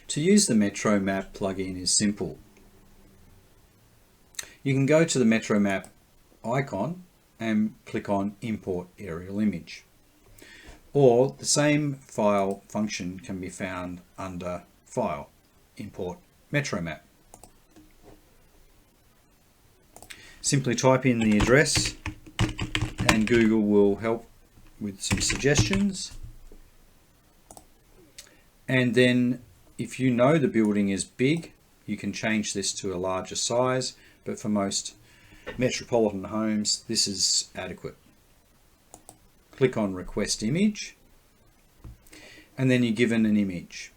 To use the MetroMap plugin is simple. You can go to the MetroMap icon and click on Import Aerial Image. Or the same file function can be found under File, Import MetroMap. Simply type in the address and Google will help with some suggestions. And then if you know the building is big, you can change this to a larger size, but for most metropolitan homes, this is adequate. Click on Request Image, and then you're given an image.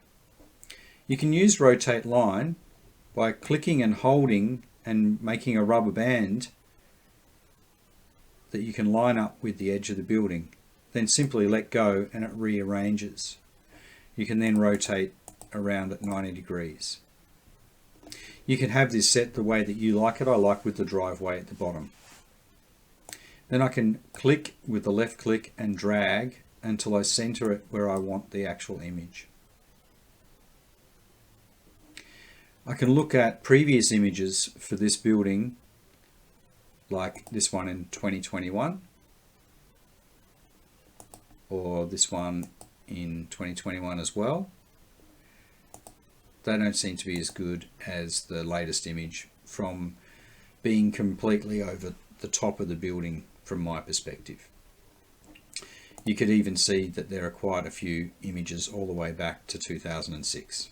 You can use Rotate Line by clicking and holding and making a rubber band that you can line up with the edge of the building. Then simply let go and it rearranges. You can then rotate around at 90 degrees. You can have this set the way that you like it. I like with the driveway at the bottom. Then I can click with the left click and drag until I center it where I want the actual image. I can look at previous images for this building, like this one in 2021 or this one in 2021 as well. They don't seem to be as good as the latest image from being completely over the top of the building from my perspective. You could even see that there are quite a few images all the way back to 2006.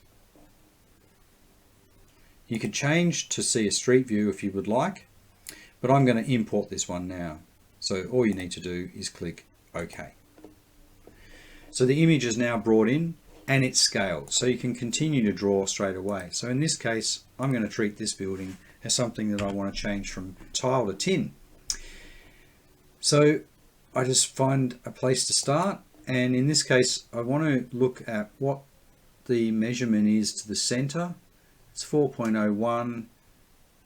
You could change to see a street view if you would like, but I'm going to import this one now. So all you need to do is click OK. So the image is now brought in and it's scaled, so you can continue to draw straight away. So in this case, I'm going to treat this building as something that I want to change from tile to tin. So I just find a place to start, and in this case I want to look at what the measurement is to the center. It's 4.01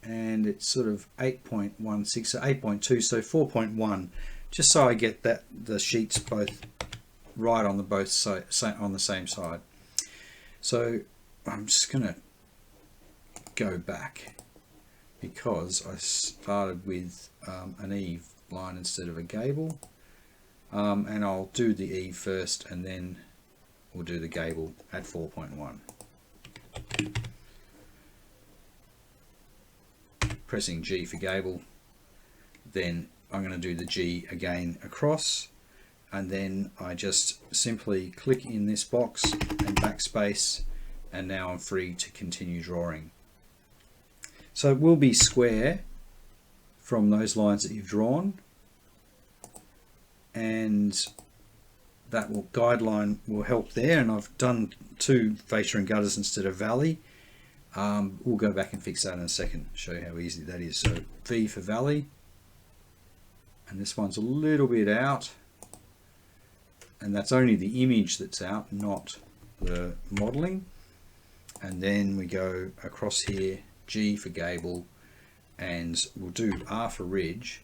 and it's sort of 8.16, so 8.2, so 4.1, just so I get that the sheets both right on the same side. So I'm just going to go back because I started with an eave line instead of a gable, and I'll do the eave first and then we'll do the gable at 4.1. Pressing G for gable, then I'm going to do the G again across, and then I just simply click in this box and backspace, and now I'm free to continue drawing. So it will be square from those lines that you've drawn, and that guideline will help there, and I've done two fascia and gutters instead of valley. We'll go back and fix that in a second, show you how easy that is. So V for valley, and this one's a little bit out, and that's only the image that's out, not the modeling. And then we go across here, G for gable, and we'll do R for ridge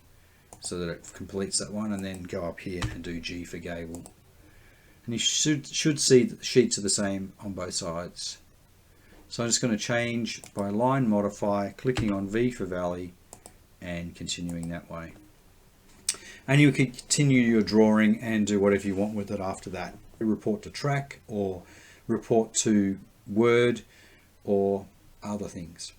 so that it completes that one, and then go up here and do G for gable. And you should see that the sheets are the same on both sides. So I'm just going to change by line modify, clicking on V for valley and continuing that way. And you can continue your drawing and do whatever you want with it after that. Report to track or report to Word or other things.